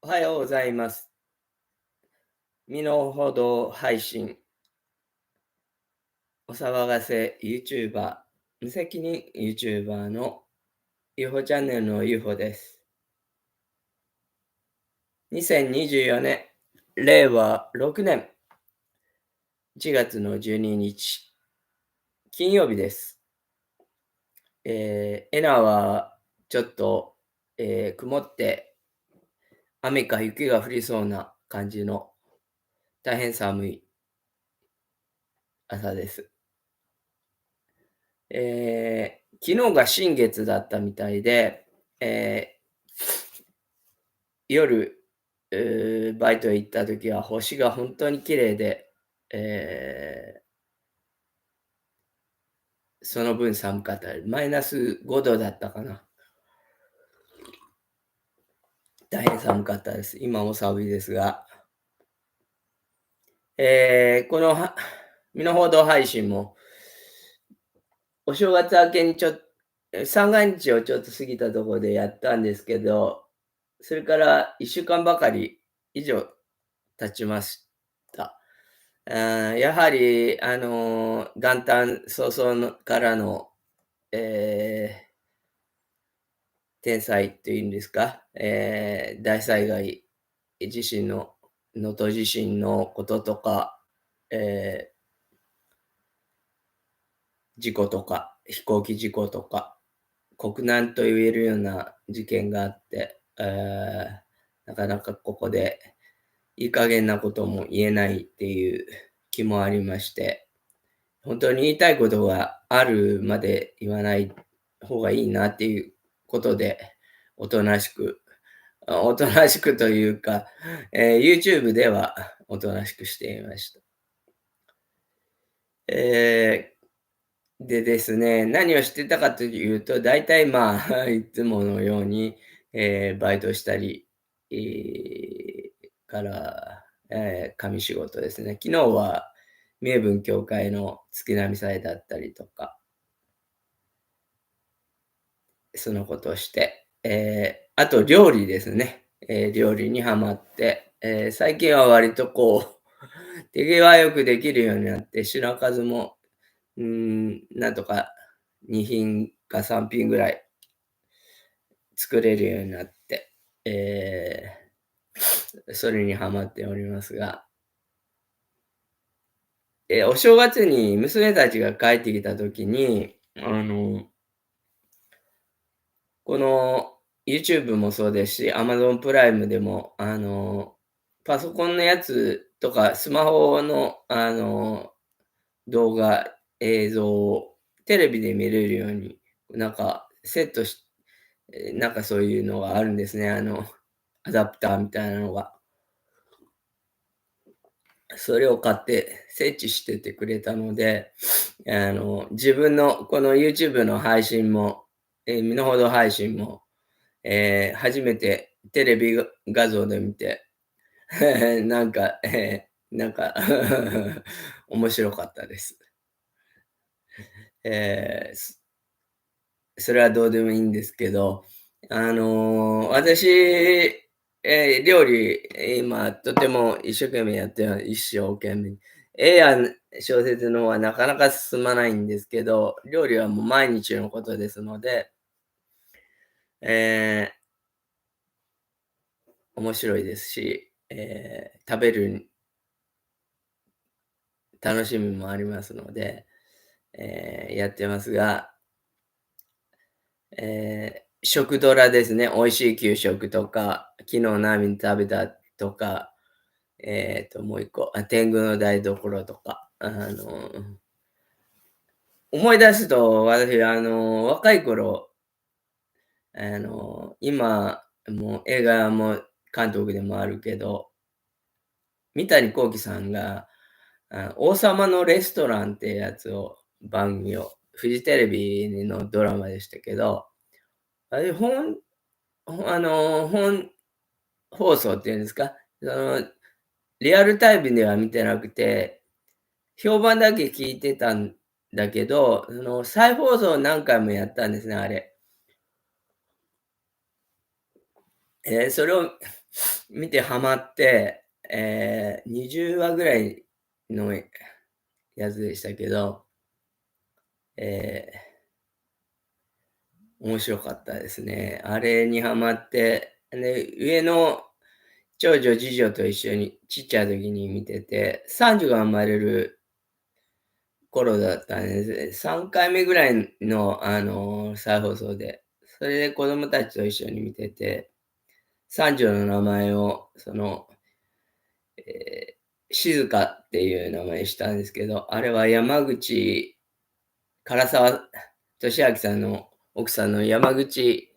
おはようございます。身の程配信、お騒がせ YouTuber、無責任 YouTuber の UFO チャンネルの UFO です。2024年、令和6年1月の12日、金曜日です。エナはちょっと、曇って雨か雪が降りそうな感じの大変寒い朝です。昨日が新月だったみたいで、夜、バイトへ行った時は星が本当に綺麗で、その分寒かった。マイナス5度だったかな。大変寒かったです。今も寒いですが。この身の程配信も、お正月明けに三が日をちょっと過ぎたところでやったんですけど、それから1週間ばかり以上経ちました。やはり、元旦早々のからの、天災というんですか、大災害、地震の、能登地震のこととか、え事故とか、飛行機事故とか、国難と言えるような事件があって、なかなかここでいい加減なことも言えないっていう気もありまして、本当に言いたいことがあるまで言わない方がいいなっていうことで、おとなしく、おとなしくというか、YouTube ではおとなしくしていました。でですね、何をしてたかというと、大体まあ、いつものように、バイトしたり、から、紙仕事ですね。昨日は名分協会の月並み祭だったりとか、そのことをして、あと料理ですね。料理にハマって、最近は割とこう、手際よくできるようになって、品数も、なんとか2品か3品ぐらい作れるようになって、それにハマっておりますが、お正月に娘たちが帰ってきた時に、この YouTube もそうですし、Amazon プライムでも、パソコンのやつとか、スマホの、動画、映像をテレビで見れるように、なんかセットしなんかそういうのがあるんですね。アダプターみたいなのが。それを買って設置しててくれたので、自分のこの YouTube の配信も、身の程配信も、初めてテレビ画像で見て、なんか、なんか面白かったです。それはどうでもいいんですけど、私、料理、今とても一生懸命やって一生懸命。絵や小説の方はなかなか進まないんですけど、料理はもう毎日のことですので、え面白いですし、食べる楽しみもありますので、やってますが、食ドラですね、美味しい給食とか、昨日何食べたとか、もう一個、天狗の台所とか、思い出すと、私、若い頃、今、もう映画も監督でもあるけど、三谷幸喜さんが、王様のレストランってやつを、番組を、フジテレビのドラマでしたけど、あれ、本放送っていうんですか、リアルタイムでは見てなくて、評判だけ聞いてたんだけど、再放送何回もやったんですね、あれ。それを見てハマって、20話ぐらいのやつでしたけど、面白かったですね。あれにハマって、で、上の長女、次女と一緒にちっちゃい時に見てて、三女が生まれる頃だったんです。3回目ぐらいの、再放送で、それで子供たちと一緒に見てて、三女の名前を、静香っていう名前にしたんですけど、あれは山口唐沢寿明さんの奥さんの山口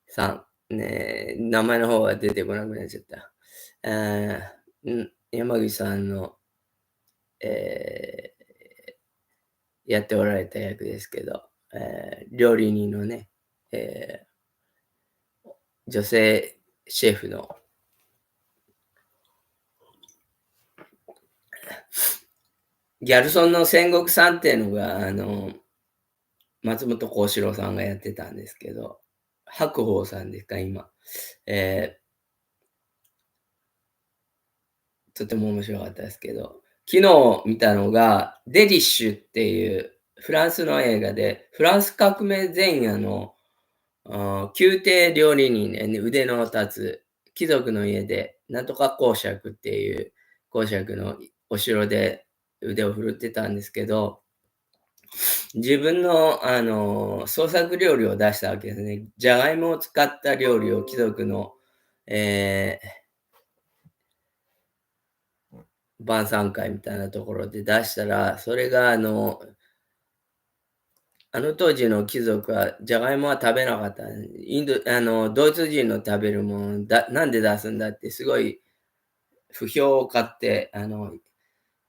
さん、ね、名前の方が出てこなくなっちゃった。山口さんの、えやっておられた役ですけど、料理人のね、え女性シェフのギャルソンの戦国さんっていうのが、松本幸四郎さんがやってたんですけど、白鵬さんですか、今。えとても面白かったですけど、昨日見たのが、デリッシュっていうフランスの映画で、フランス革命前夜の宮廷料理人で、ね、腕の立つ貴族の家で、なんとか公爵っていう公爵のお城で腕を振るってたんですけど、自分の、創作料理を出したわけですね。じゃがいもを使った料理を貴族の、え晩餐会みたいなところで出したら、それがあの当時の貴族はじゃがいもは食べなかった。ドイツ人の食べるものなんで出すんだってすごい不評を買って、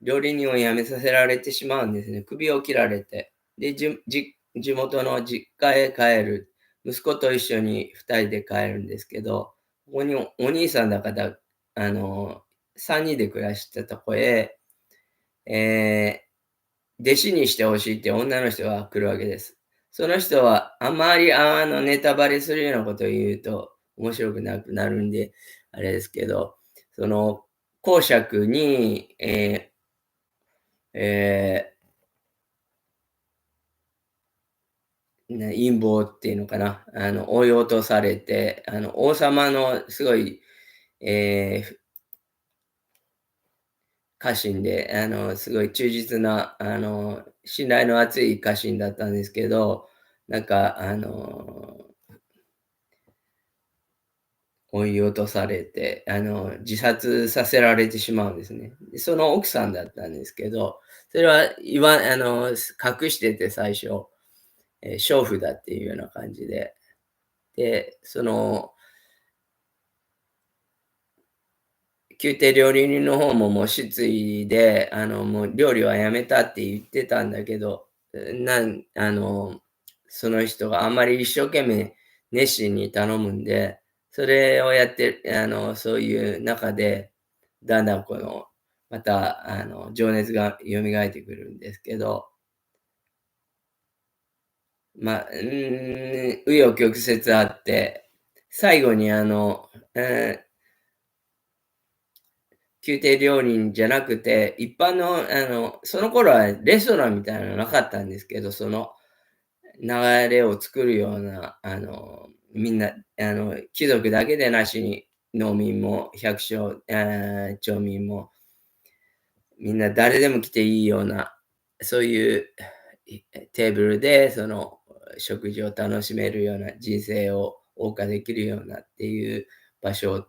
料理人を辞めさせられてしまうんですね。首を切られて。で、地元の実家へ帰る。息子と一緒に二人で帰るんですけど、ここにお兄さんだから、三人で暮らしてたとこへ、え弟子にしてほしいって女の人が来るわけです。その人はあまりネタバレするようなことを言うと面白くなくなるんで、あれですけど、その公爵に、え陰謀っていうのかな、追い落とされて、王様のすごい、家臣で、すごい忠実な、信頼の厚い家臣だったんですけど、なんか、追い落とされて、自殺させられてしまうんですね。で、その奥さんだったんですけど、それは隠してて最初、娼婦だっていうような感じで、で、宮廷料理人の方ももう失意で、もう料理はやめたって言ってたんだけど、その人があんまり一生懸命熱心に頼むんで、それをやって、そういう中で、だんだんまた、情熱が蘇ってくるんですけど、紆余曲折あって、最後に宮廷料理じゃなくて、一般の、その頃はレストランみたいなのなかったんですけど、その流れを作るような、みんな、貴族だけでなしに、農民も百姓、町民も、みんな誰でも来ていいような、そういうテーブルで、食事を楽しめるような人生を謳歌できるようなっていう場所を、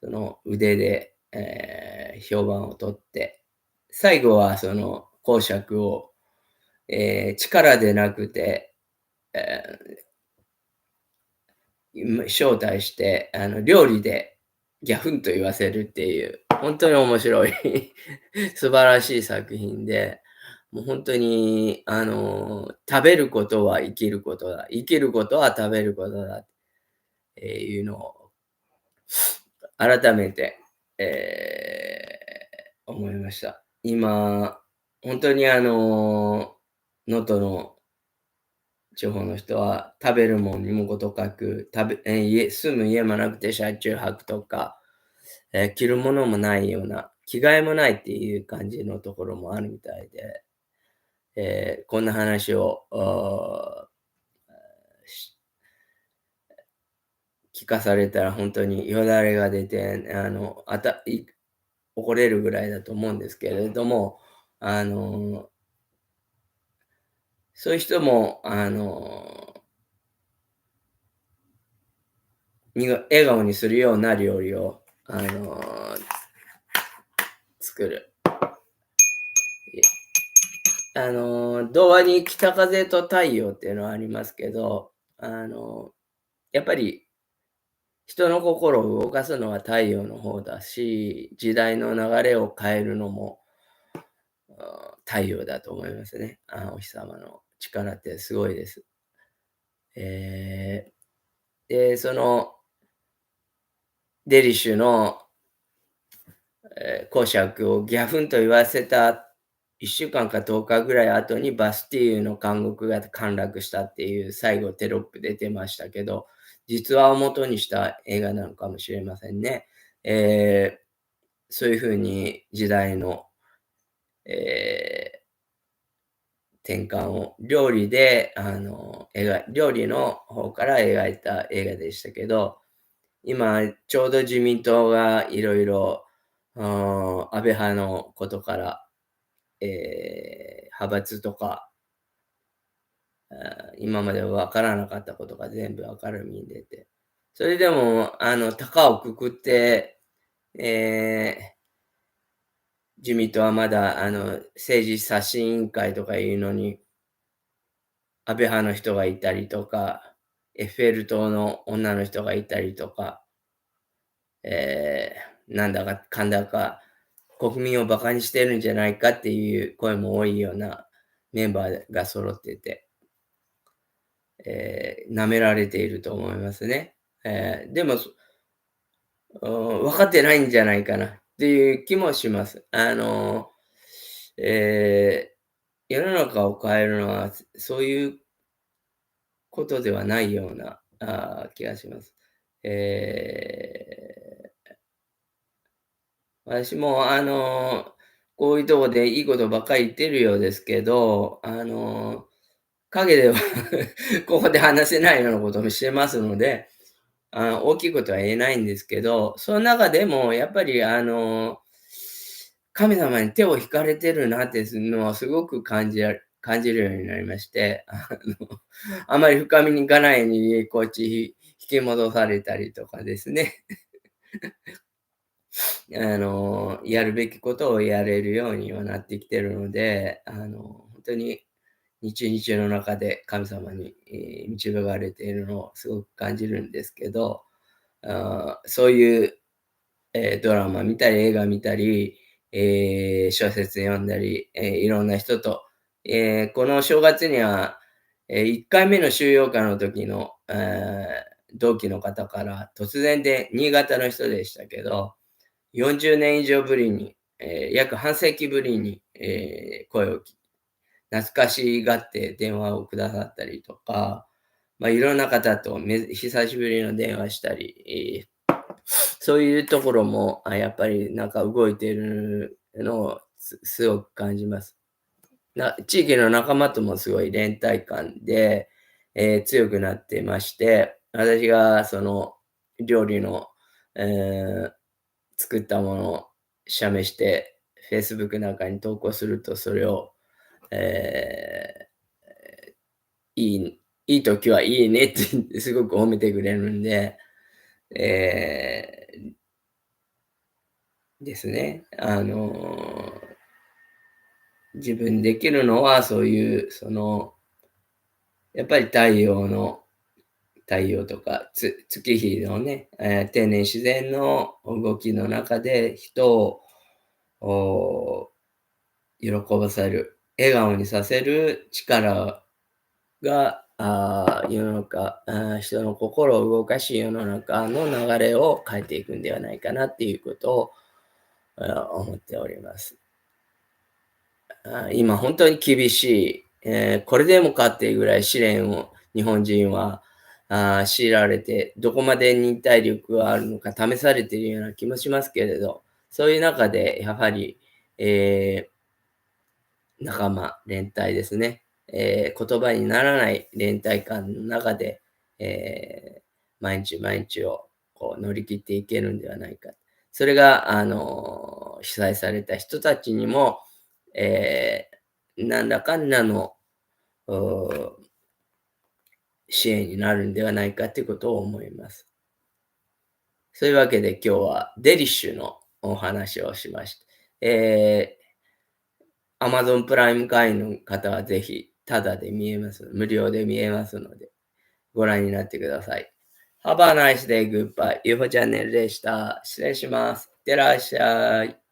その腕で、評判を取って、最後はその公爵を、力でなくて、え招待して、料理でギャフンと言わせるっていう、本当に面白い素晴らしい作品で、もう本当に、食べることは生きることだ。生きることは食べることだっていうのを改めて、思いました。今、本当に能登の地方の人は食べるもんにもことかく、住む家もなくて車中泊とか、着るものもないような、着替えもないっていう感じのところもあるみたいで、こんな話を、聞かされたら本当によだれが出て、怒れるぐらいだと思うんですけれども、あの、そういう人も、笑顔にするような料理を、作る。童話に北風と太陽っていうのはありますけど、やっぱり人の心を動かすのは太陽の方だし、時代の流れを変えるのも、太陽だと思いますね。お日様の力ってすごいです。で、そのデリシュの、公爵をギャフンと言わせた1週間か10日ぐらい後にバスティーユの監獄が陥落したっていう最後テロップ出てましたけど、実話を元にした映画なのかもしれませんね。そういう風に時代の、転換を料理で、料理の方から描いた映画でしたけど、今ちょうど自民党がいろいろ、安倍派のことから、派閥とか、今までわからなかったことが全部明るみに出て、それでも、高をくくって、自民党はまだ、政治刷新委員会とかいうのに、安倍派の人がいたりとか、エッフェル塔の女の人がいたりとか、なんだかかんだか、国民を馬鹿にしてるんじゃないかっていう声も多いようなメンバーが揃ってて、舐められていると思いますね。でも、分かってないんじゃないかなっていう気もします。世の中を変えるのは、そういうことではないような、気がします。私もこういうとこでいいことばっかり言ってるようですけど、陰ではここで話せないようなこともしてますので、大きいことは言えないんですけど、その中でもやっぱり神様に手を引かれてるなっていうのはすごく感じるようになりまして、あまり深みに行かないようにこっち引き戻されたりとかですね。やるべきことをやれるようにはなってきてるので、本当に日々の中で神様に、導かれているのをすごく感じるんですけど、そういう、ドラマ見たり映画見たり、小説読んだり、いろんな人と、この正月には、1回目の収容会の時の、同期の方から突然で新潟の人でしたけど、40年以上ぶりに、約半世紀ぶりに、声を懐かしがって電話をくださったりとか、いろんな方と久しぶりの電話したり、そういうところも、やっぱりなんか動いているのをすごく感じます。地域の仲間ともすごい連帯感で、強くなってまして、私がその料理の、えー作ったものを写メして、Facebook なんかに投稿すると、それを、えいいいい時はいいねって言ってすごく褒めてくれるんで、えですね。自分できるのはそういう、やっぱり太陽とか、月日のね、天然自然の動きの中で人を、喜ばせる、笑顔にさせる力が、世の中、人の心を動かし、世の中の流れを変えていくんではないかなっていうことを、思っております。今本当に厳しい、これでもかっていうぐらい試練を日本人は強いられて、どこまで忍耐力があるのか試されているような気もしますけれど、そういう中でやはり、仲間、連帯ですね。言葉にならない連帯感の中で、毎日毎日をこう乗り切っていけるんではないか。それが、被災された人たちにも、何らかんらの、支援になるんではないかということを思います。そういうわけで今日はデリッシュのお話をしました。Amazon プライム会員の方はぜひタダで見えます。無料で見えますので、ご覧になってください。Have a nice day, goodbye. UFO チャンネルでした。失礼します。いってらっしゃい。